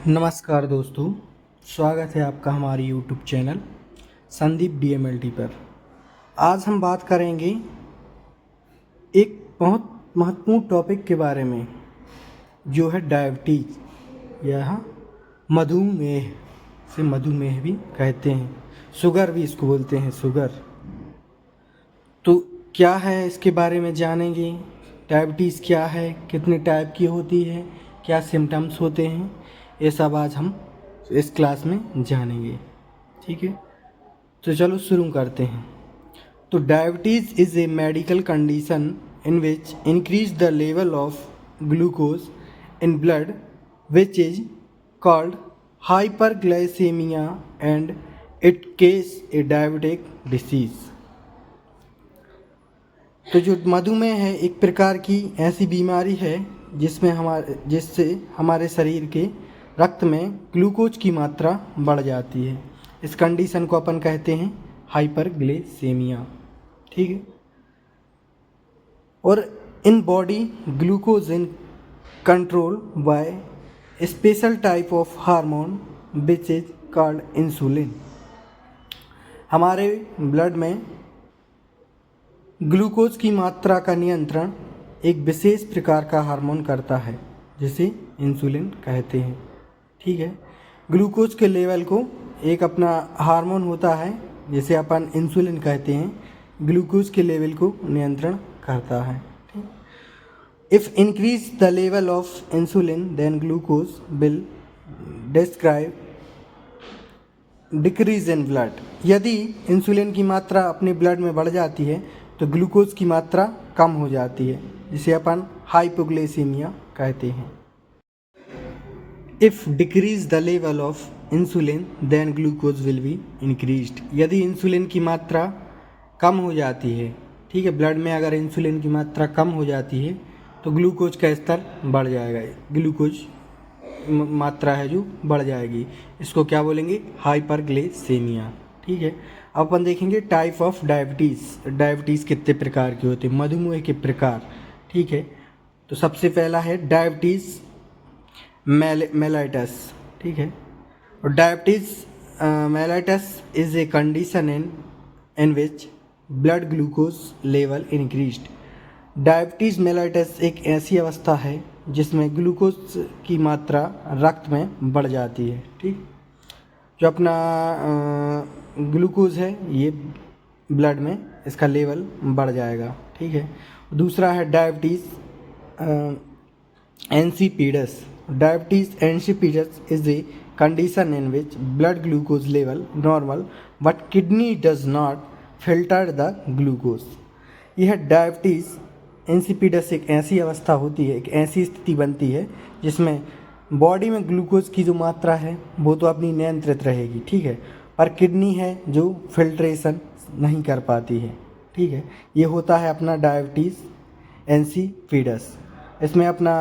नमस्कार दोस्तों, स्वागत है आपका हमारे यूट्यूब चैनल संदीप DMLT पर। आज हम बात करेंगे एक बहुत महत्वपूर्ण टॉपिक के बारे में, जो है डायबिटीज़ या मधुमेह। से मधुमेह भी कहते हैं, शुगर भी इसको बोलते हैं, शुगर। तो क्या है इसके बारे में जानेंगे। डायबिटीज़ क्या है, कितने टाइप की होती है, क्या सिम्टम्स होते हैं, ये सब आज हम इस क्लास में जानेंगे। ठीक है, तो चलो शुरू करते हैं। तो diabetes is a medical condition in which increase the level of glucose in blood which is called hyperglycaemia and it case A diabetic disease. तो जो मधुमेह है एक प्रकार की ऐसी बीमारी है जिससे हमारे शरीर के रक्त में ग्लूकोज की मात्रा बढ़ जाती है। इस कंडीशन को अपन कहते हैं हाइपरग्लाइसेमिया। ठीक है, और in body glucose in control by special type of hormone which is called insulin. हमारे ब्लड में ग्लूकोज की मात्रा का नियंत्रण एक विशेष प्रकार का हार्मोन करता है जिसे इंसुलिन कहते हैं। ठीक है, ग्लूकोज के लेवल को एक अपना हार्मोन होता है जिसे अपन इंसुलिन कहते हैं, ग्लूकोज के लेवल को नियंत्रण करता है। If increase the level of insulin then glucose will describe decrease in blood. यदि इंसुलिन की मात्रा अपने ब्लड में बढ़ जाती है तो ग्लूकोज की मात्रा कम हो जाती है, जिसे अपन हाइपोग्लाइसीमिया कहते हैं। If decrease the level of insulin then glucose will be increased. यदि इंसुलिन की मात्रा कम हो जाती है, ठीक है, ब्लड में अगर इंसुलिन की मात्रा कम हो जाती है तो ग्लूकोज का स्तर बढ़ जाएगा, ग्लूकोज मात्रा है जो बढ़ जाएगी। इसको क्या बोलेंगे? हाइपरग्लाइसेमिया। ठीक है, अब अपन देखेंगे टाइप ऑफ डायबिटीज़। डायबिटीज़ कितने प्रकार की होती है, मधुमेह के प्रकार। ठीक है, तो सबसे पहला है डायबिटीज़ मेलाइटस। ठीक है, और diabetes mellitus is a condition in which blood glucose level increased. Diabetes mellitus एक ऐसी अवस्था है जिसमें ग्लूकोज की मात्रा रक्त में बढ़ जाती है। ठीक, जो अपना ग्लूकोज है ये ब्लड में इसका लेवल बढ़ जाएगा। ठीक है, दूसरा है diabetes insipidus. Diabetes insipidus is a condition in which blood glucose level normal but kidney does not filter the glucose. यह डायबिटीज़ इंसिपिडस एक ऐसी अवस्था होती है, एक ऐसी स्थिति बनती है जिसमें बॉडी में ग्लूकोज की जो मात्रा है वो तो अपनी नियंत्रित रहेगी। ठीक है, पर किडनी है जो फिल्ट्रेशन नहीं कर पाती है। ठीक है, ये होता है अपना डायबिटीज़ इंसिपिडस। इसमें अपना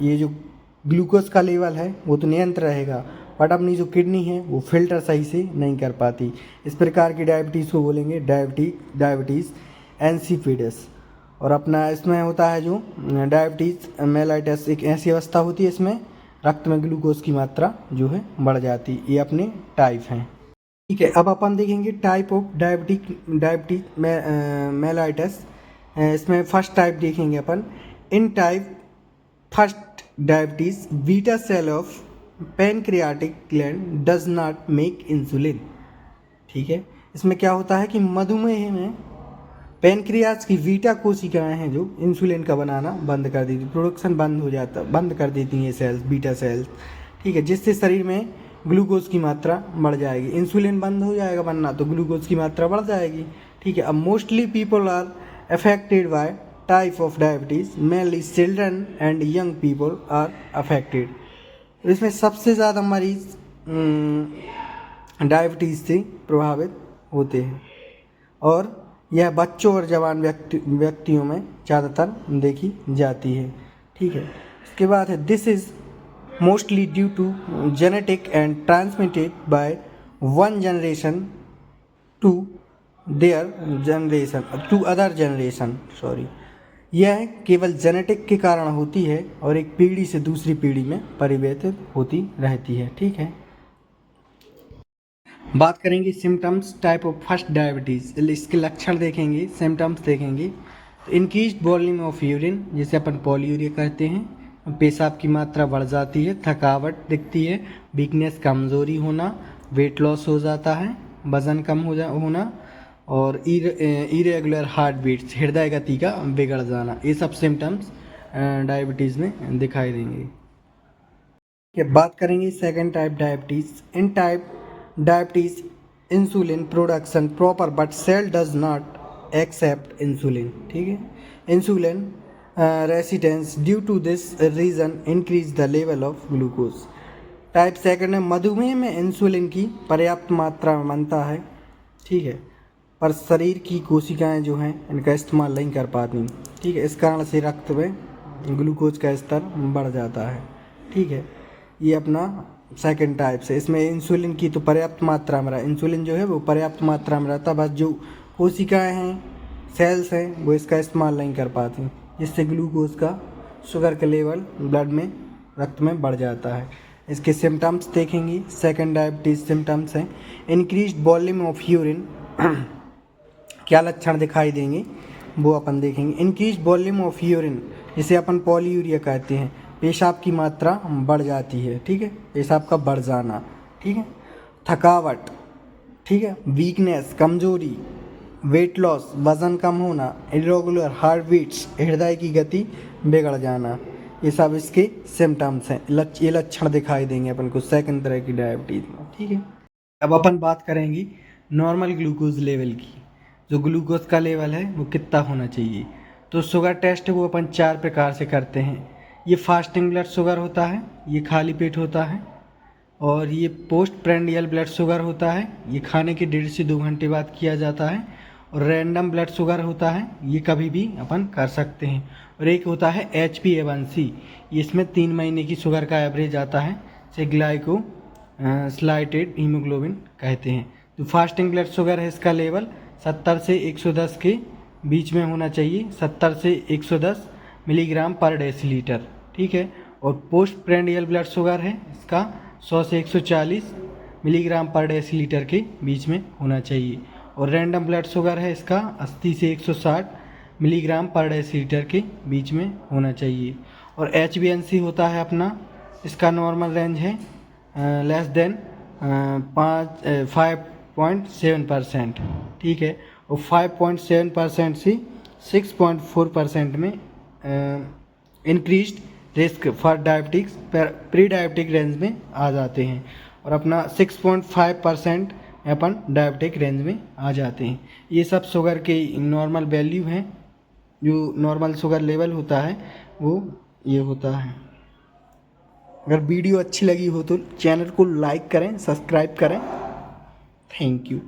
ये जो ग्लूकोज का लेवल है वो तो नियंत्रण रहेगा, बट अपनी जो किडनी है वो फिल्टर सही से नहीं कर पाती। इस प्रकार की डायबिटीज़ को बोलेंगे डायबिटीज़ इंसिपिडस। और अपना इसमें होता है जो डायबिटीज़ मेलाइटस, एक ऐसी अवस्था होती है इसमें रक्त में ग्लूकोज की मात्रा जो है बढ़ जाती। ये अपने टाइप हैं। ठीक है, अब अपन देखेंगे टाइप ऑफ डायबिटीज मेलाइटस। इसमें फर्स्ट टाइप देखेंगे अपन। In type first diabetes beta cell of pancreatic gland does not make insulin. ठीक है, इसमें क्या होता है कि मधुमेह में पैनक्रियाज की बीटा कोशिकाएं हैं जो इंसुलिन का बनाना बंद कर देती, प्रोडक्शन बंद कर देती हैं ये सेल्स, बीटा सेल्स। ठीक है, जिससे शरीर में ग्लूकोज की मात्रा बढ़ जाएगी। इंसुलिन बंद हो जाएगा बनना तो ग्लूकोज की मात्रा बढ़ जाएगी। ठीक है, अब mostly people are affected by type of diabetes, mainly children and young people are affected. इसमें सबसे ज़्यादा मरीज डायबिटीज़ से प्रभावित होते हैं और यह बच्चों और जवान व्यक्तियों में ज़्यादातर देखी जाती है। ठीक है, इसके बाद है this is mostly due to genetic and transmitted by one generation to other generation. यह केवल जेनेटिक के कारण होती है और एक पीढ़ी से दूसरी पीढ़ी में परिवर्तित होती रहती है। ठीक है, बात करेंगे symptoms type of first diabetes, इसके लक्षण देखेंगे, सिम्टम्स देखेंगे। तो इंक्रीज्ड वॉल्यूम ऑफ यूरिन, जिसे अपन पॉलीयूरिया कहते हैं, पेशाब की मात्रा बढ़ जाती है, थकावट दिखती है, वीकनेस कमज़ोरी होना, वेट लॉस हो जाता है, वज़न कम होना और इरेगुलर हार्ट बीट्स, हृदय गति का बिगड़ जाना, ये सब सिम्टम्स डायबिटीज़ में दिखाई देंगे। बात करेंगे second type diabetes. In type diabetes insulin production proper but cell does not accept insulin. ठीक है, insulin resistance due to this reason increase the level of glucose. Type second में मधुमेह में इंसुलिन की पर्याप्त मात्रा में बनता है, ठीक है, पर शरीर की कोशिकाएं जो हैं इनका इस्तेमाल नहीं कर पाती। ठीक है, इस कारण से रक्त में ग्लूकोज का स्तर बढ़ जाता है। ठीक है, ये अपना सेकंड टाइप से, इसमें इंसुलिन की तो पर्याप्त मात्रा में इंसुलिन जो है वो पर्याप्त मात्रा में रहता, बस जो कोशिकाएं हैं, सेल्स हैं, वो इसका इस्तेमाल नहीं कर पाती, जिससे ग्लूकोज का, शुगर का लेवल ब्लड में, रक्त में बढ़ जाता है। इसके सिम्टम्स देखेंगे। सेकंड डायबिटीज़ सिम्टम्स हैं इंक्रीज्ड वॉल्यूम ऑफ यूरिन, क्या लक्षण दिखाई देंगे वो अपन देखेंगे। इंक्रीज वॉल्यूम ऑफ यूरिन, जिसे अपन पॉलीयूरिया कहते हैं, पेशाब की मात्रा बढ़ जाती है। ठीक है, पेशाब का बढ़ जाना। ठीक है, थकावट, ठीक है, वीकनेस कमजोरी, वेट लॉस वज़न कम होना, इरेगुलर हार्ट बीट्स, हृदय की गति बिगड़ जाना, ये सब इसके सिम्टम्स हैं, ये लक्षण दिखाई देंगे अपन को सेकंड तरह की डायबिटीज़ में। ठीक है, अब अपन बात करेंगे नॉर्मल ग्लूकोज लेवल की। जो ग्लूकोज का लेवल है वो कितना होना चाहिए। तो शुगर टेस्ट वो अपन 4 प्रकार से करते हैं। ये फास्टिंग ब्लड शुगर होता है, ये खाली पेट होता है, और ये पोस्ट प्रेंडियल ब्लड शुगर होता है, ये खाने के 1.5 से 2 घंटे बाद किया जाता है, और रैंडम ब्लड शुगर होता है, ये कभी भी अपन कर सकते हैं। और एक होता है HbA1c, इसमें 3 महीने की शुगर का एवरेज आता है, इसे ग्लाइको स्लाइटेड हीमोग्लोबिन कहते हैं। तो फास्टिंग ब्लड शुगर है, इसका लेवल 70 से 110 के बीच में होना चाहिए, 70 से 110 मिलीग्राम पर डेसीलीटर। ठीक है, और पोस्ट प्रेंडियल ब्लड शुगर है, इसका 100 से 140 मिलीग्राम पर डेसीलीटर के बीच में होना चाहिए। और रैंडम ब्लड शुगर है, इसका 80 से 160 मिलीग्राम पर डेसीलीटर के बीच में होना चाहिए। और HbA1c होता है अपना, इसका नॉर्मल रेंज है लेस देन 5.7%। ठीक है, और 5.7% से 6.4% में increased risk for diabetics pre diabetic range में आ जाते हैं, और अपना 6.5% अपन डायबिटिक रेंज में आ जाते हैं। ये सब शुगर के नॉर्मल वैल्यू हैं, जो नॉर्मल शुगर लेवल होता है वो ये होता है। अगर वीडियो अच्छी लगी हो तो चैनल को लाइक करें, सब्सक्राइब करें। Thank you.